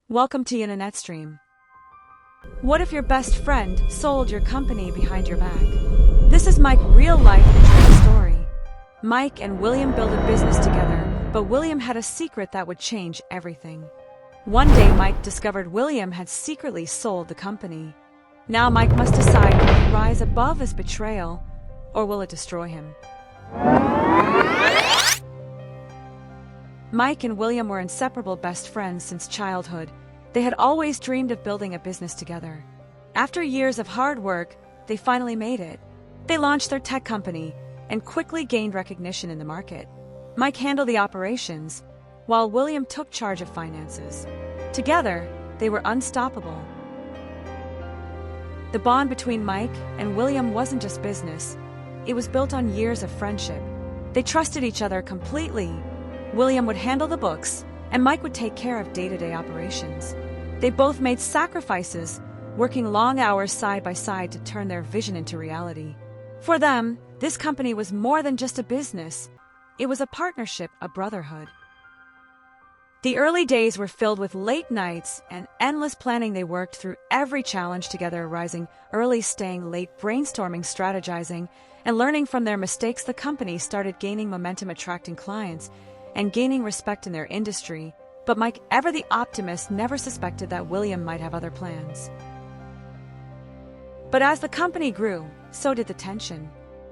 Welcome to UniNetStream. What if your best friend sold your company behind your back? This is Mike's real-life betrayal story. Mike and William built a business together, but William had a secret that would change everything. One day, Mike discovered William had secretly sold the company. Now Mike must decide will he rise above his betrayal, or will it destroy him? Mike and William were inseparable best friends since childhood. They had always dreamed of building a business together. After years of hard work, they finally made it. They launched their tech company and quickly gained recognition in the market. Mike handled the operations, while William took charge of finances. Together, they were unstoppable. The bond between Mike and William wasn't just business. It was built on years of friendship. They trusted each other completely. William would handle the books, and Mike would take care of day-to-day operations. They both made sacrifices, working long hours side by side to turn their vision into reality. For them, this company was more than just a business. It was a partnership, a brotherhood. The early days were filled with late nights and endless planning. They worked through every challenge together, rising early, staying late, brainstorming, strategizing, and learning from their mistakes. The company started gaining momentum, attracting clients, and gaining respect in their industry. But Mike, ever the optimist, never suspected that William might have other plans. But as the company grew, so did the tension.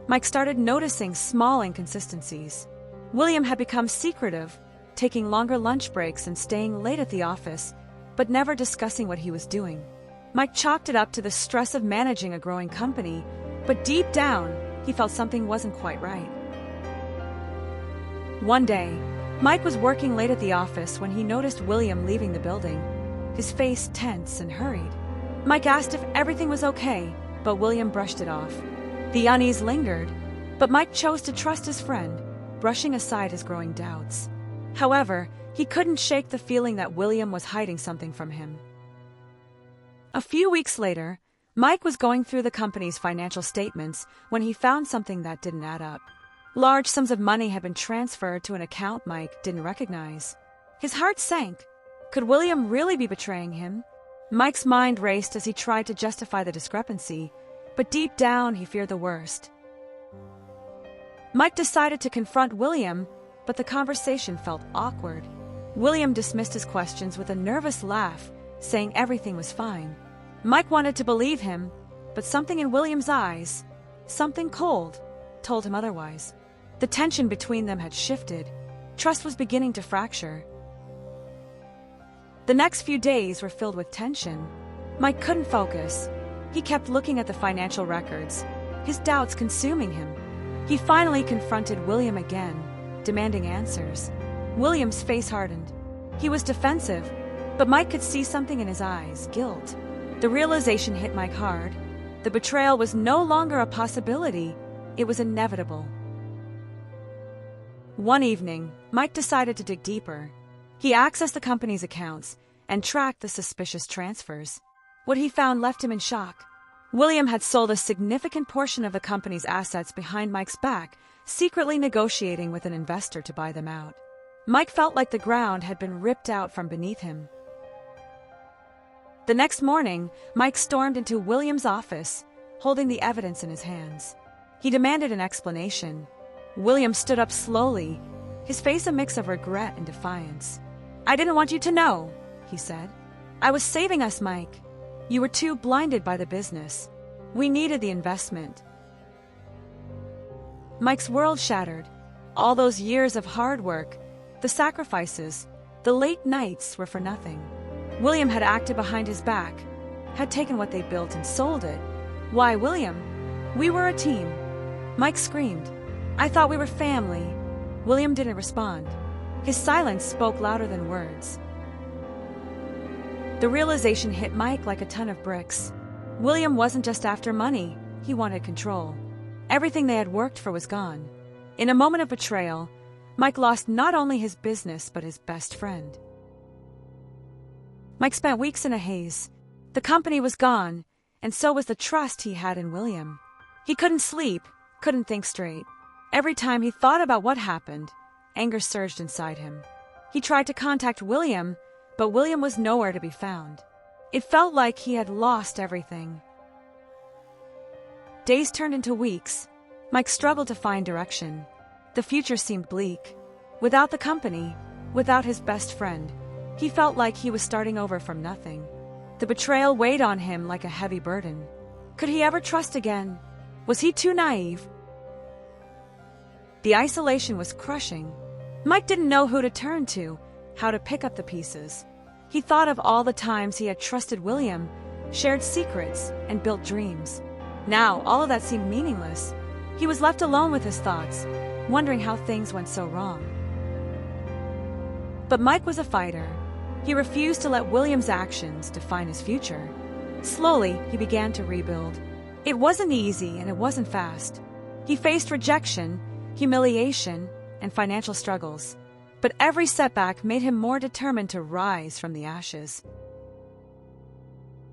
Mike started noticing small inconsistencies. William had become secretive, taking longer lunch breaks and staying late at the office, but never discussing what he was doing. Mike chalked it up to the stress of managing a growing company, but deep down, he felt something wasn't quite right. One day, Mike was working late at the office when he noticed William leaving the building, his face tense and hurried. Mike asked if everything was okay, but William brushed it off. The unease lingered, but Mike chose to trust his friend, brushing aside his growing doubts. However, he couldn't shake the feeling that William was hiding something from him. A few weeks later, Mike was going through the company's financial statements when he found something that didn't add up. Large sums of money had been transferred to an account Mike didn't recognize. His heart sank. Could William really be betraying him? Mike's mind raced as he tried to justify the discrepancy, but deep down he feared the worst. Mike decided to confront William, but the conversation felt awkward. William dismissed his questions with a nervous laugh, saying everything was fine. Mike wanted to believe him, but something in William's eyes, something cold, told him otherwise. The tension between them had shifted. Trust was beginning to fracture. The next few days were filled with tension. Mike couldn't focus. He kept looking at the financial records, his doubts consuming him. He finally confronted William again, demanding answers. William's face hardened. He was defensive, but Mike could see something in his eyes, guilt. The realization hit Mike hard. The betrayal was no longer a possibility. It was inevitable. One evening, Mike decided to dig deeper. He accessed the company's accounts and tracked the suspicious transfers. What he found left him in shock. William had sold a significant portion of the company's assets behind Mike's back, secretly negotiating with an investor to buy them out. Mike felt like the ground had been ripped out from beneath him. The next morning, Mike stormed into William's office, holding the evidence in his hands. He demanded an explanation. William stood up slowly, his face a mix of regret and defiance. "I didn't want you to know," he said. "I was saving us, Mike. You were too blinded by the business. We needed the investment." Mike's world shattered. All those years of hard work, the sacrifices, the late nights were for nothing. William had acted behind his back, had taken what they built and sold it. "Why, William? We were a team." Mike screamed. "I thought we were family." William didn't respond. His silence spoke louder than words. The realization hit Mike like a ton of bricks. William wasn't just after money, he wanted control. Everything they had worked for was gone. In a moment of betrayal, Mike lost not only his business but his best friend. Mike spent weeks in a haze. The company was gone, and so was the trust he had in William. He couldn't sleep, couldn't think straight. Every time he thought about what happened, anger surged inside him. He tried to contact William, but William was nowhere to be found. It felt like he had lost everything. Days turned into weeks. Mike struggled to find direction. The future seemed bleak. Without the company, without his best friend, he felt like he was starting over from nothing. The betrayal weighed on him like a heavy burden. Could he ever trust again? Was he too naive? The isolation was crushing. Mike didn't know who to turn to, how to pick up the pieces. He thought of all the times he had trusted William, shared secrets, and built dreams. Now, all of that seemed meaningless. He was left alone with his thoughts, wondering how things went so wrong. But Mike was a fighter. He refused to let William's actions define his future. Slowly, he began to rebuild. It wasn't easy and it wasn't fast. He faced rejection, humiliation, and financial struggles. But every setback made him more determined to rise from the ashes.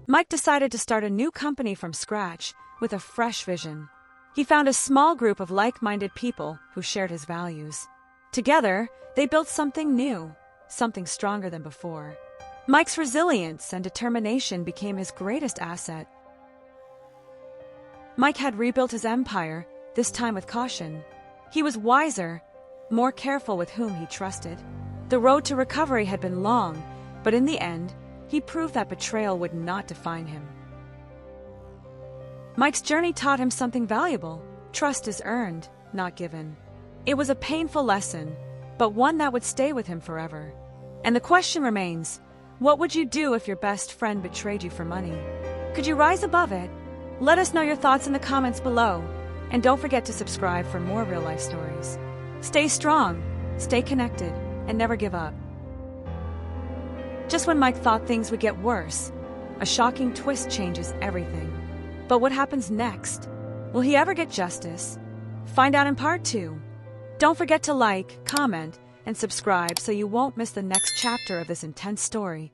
Mike decided to start a new company from scratch with a fresh vision. He found a small group of like-minded people who shared his values. Together, they built something new, something stronger than before. Mike's resilience and determination became his greatest asset. Mike had rebuilt his empire, this time with caution. He was wiser, more careful with whom he trusted. The road to recovery had been long, but in the end, he proved that betrayal would not define him. Mike's journey taught him something valuable. Trust is earned, not given. It was a painful lesson, but one that would stay with him forever. And the question remains, what would you do if your best friend betrayed you for money? Could you rise above it? Let us know your thoughts in the comments below. And don't forget to subscribe for more real-life stories. Stay strong, stay connected, and never give up. Just when Mike thought things would get worse, a shocking twist changes everything. But what happens next? Will he ever get justice? Find out in part 2. Don't forget to like, comment, and subscribe so you won't miss the next chapter of this intense story.